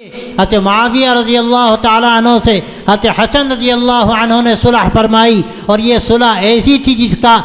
حضرت معاویہ رضی اللہ تعالیٰ عنہ سے حضرت حسن رضی اللہ عنہ نے صلح فرمائی، اور یہ صلح ایسی تھی جس کا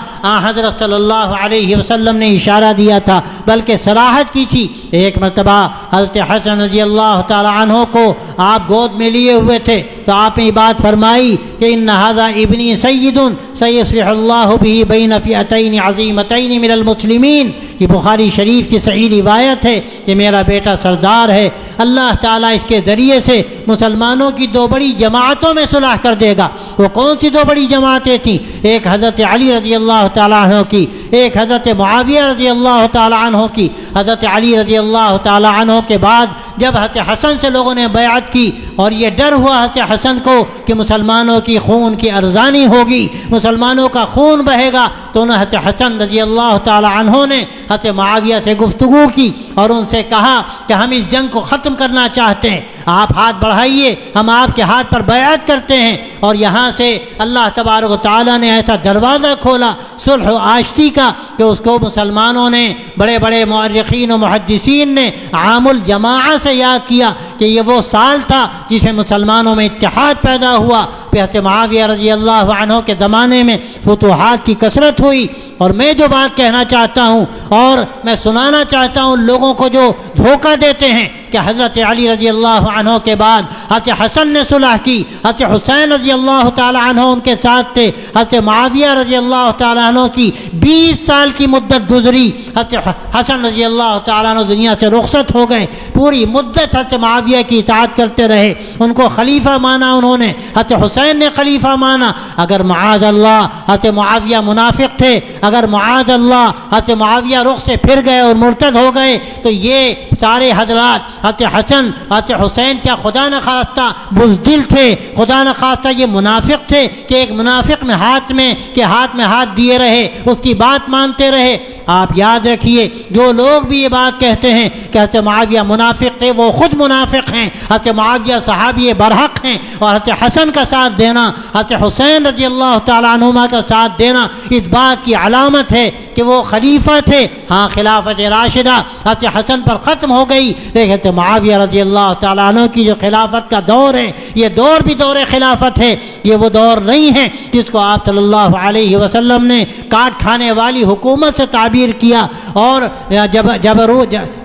حضرت صلی اللہ علیہ وسلم نے اشارہ دیا تھا، بلکہ صراحت کی تھی۔ ایک مرتبہ حضرت حسن رضی اللہ تعالیٰ عنہ کو آپ گود میں لیے ہوئے تھے تو آپ نے یہ بات فرمائی کہ ان ھذا ابنی سید سیصلح اللہ بہ بین فئتین عظیمتین من المسلمین۔ یہ بخاری شریف کی صحیح روایت ہے کہ میرا بیٹا سردار ہے، اللہ تعالیٰ اس کے ذریعے سے مسلمانوں کی دو بڑی جماعتوں میں صلح کر دے گا۔ وہ کون سی دو بڑی جماعتیں تھیں؟ ایک حضرت علی رضی اللہ تعالیٰ عنہ کی، ایک حضرت معاویہ رضی اللہ تعالیٰ عنہ کی۔ حضرت علی رضی اللہ تعالیٰ عنہ کے بعد جب حضرت حسن سے لوگوں نے بیعت کی اور یہ ڈر ہوا حضرت حسن کو کہ مسلمانوں کی خون کی ارزانی ہوگی، مسلمانوں کا خون بہے گا، تو انہیں حضرت حسن رضی اللہ تعالیٰ عنہ نے حضرت معاویہ سے گفتگو کی اور ان سے کہا کہ ہم اس جنگ کو ختم کرنا چاہتے ہیں، آپ ہاتھ بڑھائیے، ہم آپ کے ہاتھ پر بیعت کرتے ہیں۔ اور یہاں سے اللہ تبارک و تعالیٰ نے ایسا دروازہ کھولا صلح و آشتی کا کہ اس کو مسلمانوں نے، بڑے بڑے مورخین و محدثین نے عام الجماعہ سے یاد کیا کہ یہ وہ سال تھا جس میں مسلمانوں میں اتحاد پیدا ہوا۔ حضرت معاویہ رضی اللہ عنہ کے زمانے میں فتوحات کی کثرت ہوئی۔ اور میں جو بات کہنا چاہتا ہوں اور میں سنانا چاہتا ہوں لوگوں کو جو دھوکہ دیتے ہیں کہ حضرت علی رضی اللہ عنہ کے بعد حضرت حسن نے صلح کی، حضرت حسین رضی اللہ تعالی عنہ ان کے ساتھ تھے، حضرت معاویہ رضی اللہ تعالی عنہ کی 20 سال کی مدت گزری، حضرت حسن رضی اللہ تعالی عنہ دنیا سے رخصت ہو گئے، پوری مدت حضرت معاویہ کی اطاعت کرتے رہے، ان کو خلیفہ مانا انہوں نے، حضرت حسین نے خلیفہ مانا۔ اگر معاذ اللہ حضرت معاویہ منافق تھے، اگر معاذ اللہ حضرت معاویہ رخ سے پھر گئے اور مرتد ہو گئے، تو یہ سارے حضرات حضرت حسن حضرت حسین کیا خدا نخواستہ بزدل تھے، خدا نخواستہ یہ منافق تھے کہ ایک منافق میں ہاتھ میں ہاتھ دیے رہے، اس کی بات مانتے رہے؟ آپ یاد رکھیے جو لوگ بھی یہ بات کہتے ہیں کہ حضرت معاویہ منافق تھے، وہ خود منافق ہیں۔ حضرت معاویہ صحابی برحق ہیں، اور حضرت حسن کا ساتھ دینا، حضرت حسین رضی اللہ تعالیٰ عنہما کا ساتھ دینا اس بات کی علامت ہے کہ وہ خلیفہ تھے۔ ہاں خلافت راشدہ حضرت حسن پر ختم ہو گئی، لیکن حضرت معاویہ رضی اللہ تعالیٰ عنہ کی جو خلافت کا دور ہے، یہ دور بھی دور خلافت ہے، یہ وہ دور نہیں ہے جس کو آپ صلی اللہ علیہ وسلم نے کاٹ کھانے والی حکومت سے تعبیر کیا اور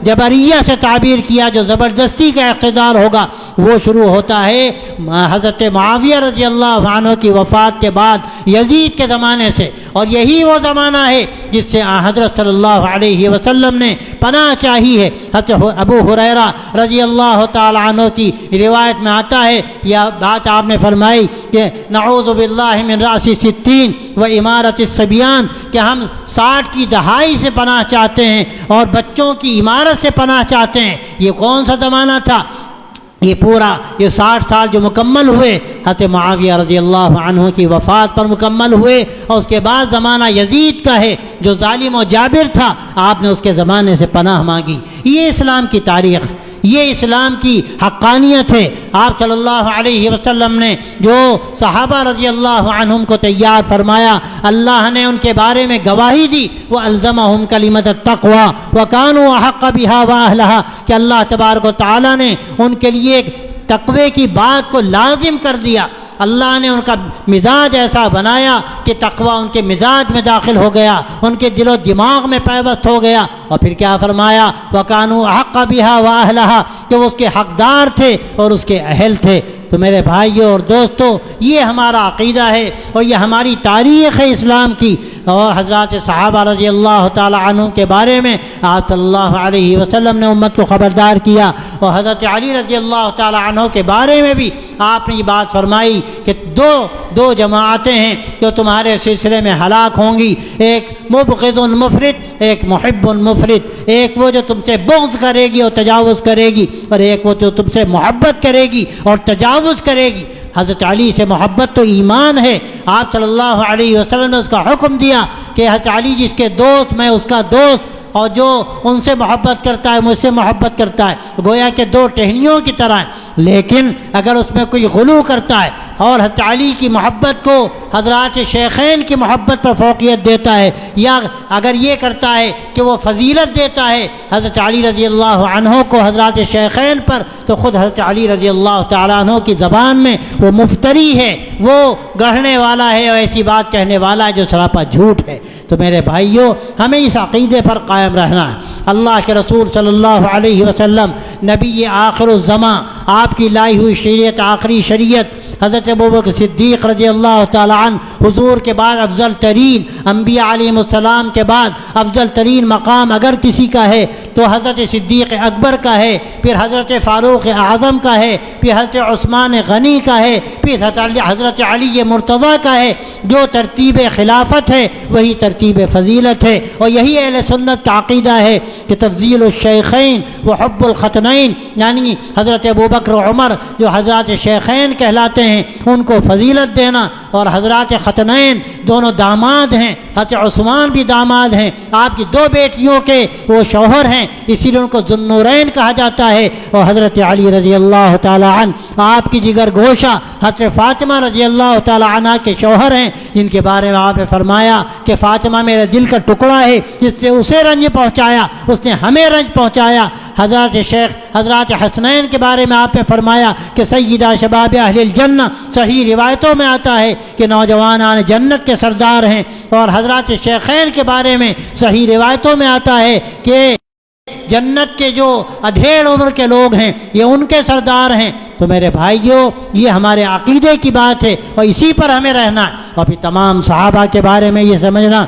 جبریہ سے تعبیر کیا، جو زبردستی کا اقتدار ہوگا۔ وہ شروع ہوتا ہے حضرت معاویہ رضی اللہ عنہ کی وفات کے بعد یزید کے زمانے سے، اور یہی وہ زمانہ ہے جس سے حضرت صلی اللہ علیہ وسلم نے پناہ چاہی ہے۔ حضرت ابو ہریرہ رضی اللہ تعالی عنہ کی روایت میں آتا ہے، یہ بات آپ نے فرمائی کہ نعوذ باللہ من رأس 60 و امارت الصبیان، کہ ہم 60 کی دہائی سے پناہ چاہتے ہیں اور بچوں کی امارت سے پناہ چاہتے ہیں۔ یہ کون سا زمانہ تھا؟ یہ 60 سال جو مکمل ہوئے حضرت معاویہ رضی اللہ عنہ کی وفات پر مکمل ہوئے، اور اس کے بعد زمانہ یزید کا ہے جو ظالم و جابر تھا، آپ نے اس کے زمانے سے پناہ مانگی۔ یہ اسلام کی تاریخ، یہ اسلام کی حقانیت ہے۔ آپ صلی اللہ علیہ وسلم نے جو صحابہ رضی اللہ عنہم کو تیار فرمایا، اللہ نے ان کے بارے میں گواہی دی، وَأَلْزَمَهُمْ كَلِمَةَ التَّقْوَى وَكَانُوا أَحَقَّ بِهَا وَأَهْلَهَا، کہ اللہ تبارک و تعالی نے ان کے لیے ایک تقوی کی بات کو لازم کر دیا۔ اللہ نے ان کا مزاج ایسا بنایا کہ تقوی ان کے مزاج میں داخل ہو گیا، ان کے دل و دماغ میں پیوست ہو گیا۔ اور پھر کیا فرمایا؟ وَكَانُوا أَحَقَّ بِهَا وَأَهْلَهَا، کہ وہ اس کے حقدار تھے اور اس کے اہل تھے۔ تو میرے بھائیوں اور دوستوں، یہ ہمارا عقیدہ ہے اور یہ ہماری تاریخ ہے اسلام کی۔ اور حضرات صحابہ رضی اللہ تعالی عنہ کے بارے میں آپ صلی اللہ علیہ وسلم نے امت کو خبردار کیا، اور حضرت علی رضی اللہ تعالی عنہ کے بارے میں بھی آپ نے یہ بات فرمائی کہ دو جماعتیں ہیں جو تمہارے سلسلے میں ہلاک ہوں گی، ایک مبغض مفرط، ایک محب مفرط، ایک وہ جو تم سے بغض کرے گی اور تجاوز کرے گی، اور ایک وہ جو تم سے محبت کرے گی اور تجاوز کرے گی۔ حضرت علی سے محبت تو ایمان ہے۔ آپ صلی اللہ علیہ وسلم نے اس کا حکم دیا کہ حضرت علی جس کے دوست میں اس کا دوست، اور جو ان سے محبت کرتا ہے مجھ سے محبت کرتا ہے، گویا کہ دو ٹہنیوں کی طرح ہے۔ لیکن اگر اس میں کوئی غلو کرتا ہے، اور حضرت علی کی محبت کو حضرات شیخین کی محبت پر فوقیت دیتا ہے، یا اگر یہ کرتا ہے کہ وہ فضیلت دیتا ہے حضرت علی رضی اللہ عنہ کو حضرات شیخین پر، تو خود حضرت علی رضی اللہ تعالیٰ عنہ کی زبان میں وہ مفتری ہے، وہ گڑھنے والا ہے اور ایسی بات کہنے والا ہے جو سراپا جھوٹ ہے۔ تو میرے بھائیوں، ہمیں اس عقیدے پر قائم رہنا ہے۔ اللہ کے رسول صلی اللہ علیہ وسلم نبی آخر الزمان، آپ کی لائی ہوئی شریعت آخری شریعت، حضرت ابوبکر صدیق رضی اللہ تعالی عنہ، حضور کے بعد افضل ترین انبیاء علیہ السلام کے بعد افضل ترین مقام اگر کسی کا ہے تو حضرت صدیق اکبر کا ہے، پھر حضرت فاروق اعظم کا ہے، پھر حضرت عثمان غنی کا ہے، پھر حضرت علی مرتضیٰ کا ہے۔ جو ترتیب خلافت ہے وہی ترتیب فضیلت ہے، اور یہی اہل سنت کا عقیدہ ہے کہ تفضیل الشیخین و حب الختنین، یعنی حضرت ابوبکر و عمر جو حضرات شیخین کہلاتے ہیں ان کو فضیلت دینا، اور حضرات ختنین دونوں داماد ہیں، حضرت عثمان بھی داماد ہیں، آپ کی دو بیٹیوں کے وہ شوہر ہیں، اسی لیے ان کو ذو النورین کہا جاتا ہے، اور حضرت علی رضی اللہ تعالی عنہ آپ کی جگر گوشہ حضرت فاطمہ رضی اللہ تعالی عنہ کے شوہر ہیں، جن کے بارے میں آپ نے فرمایا کہ فاطمہ میرے دل کا ٹکڑا ہے، جس سے اسے رنج پہنچایا اس نے ہمیں رنج پہنچایا۔ حضرات شیخ حضرات حسنین کے بارے میں آپ نے فرمایا کہ سیدہ شباب اہل الجنہ، صحیح روایتوں میں آتا ہے کہ نوجوانان جنت کے سردار ہیں، اور حضرات شیخین کے بارے میں صحیح روایتوں میں آتا ہے کہ جنت کے جو ادھیڑ عمر کے لوگ ہیں یہ ان کے سردار ہیں۔ تو میرے بھائیوں، یہ ہمارے عقیدے کی بات ہے اور اسی پر ہمیں رہنا ہے، اور پھر تمام صحابہ کے بارے میں یہ سمجھنا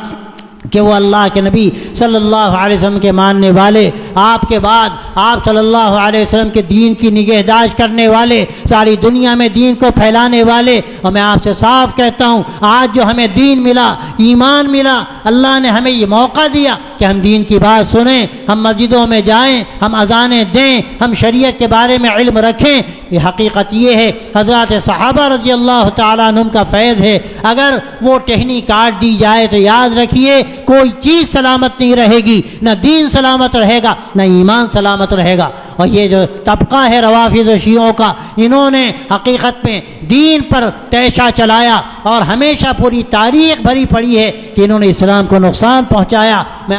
کہ وہ اللہ کے نبی صلی اللہ علیہ وسلم کے ماننے والے، آپ کے بعد آپ صلی اللہ علیہ وسلم کے دین کی نگہداشت کرنے والے، ساری دنیا میں دین کو پھیلانے والے۔ اور میں آپ سے صاف کہتا ہوں، آج جو ہمیں دین ملا، ایمان ملا، اللہ نے ہمیں یہ موقع دیا کہ ہم دین کی بات سنیں، ہم مسجدوں میں جائیں، ہم اذانیں دیں، ہم شریعت کے بارے میں علم رکھیں۔ یہ حقیقت یہ ہے، حضرات صحابہ رضی اللہ تعالیٰ عنہم کا فیض ہے۔ اگر وہ ٹہنی کاٹ دی جائے تو یاد رکھیے کوئی چیز سلامت نہیں رہے گی، نہ دین سلامت رہے گا نہ ایمان سلامت رہے گا۔ اور یہ جو طبقہ ہے روافض و شیعوں کا، انہوں نے حقیقت میں دین پر تیشہ چلایا اور ہمیشہ پوری تاریخ بھری پڑی ہے کہ انہوں نے اسلام کو نقصان پہنچایا۔ میں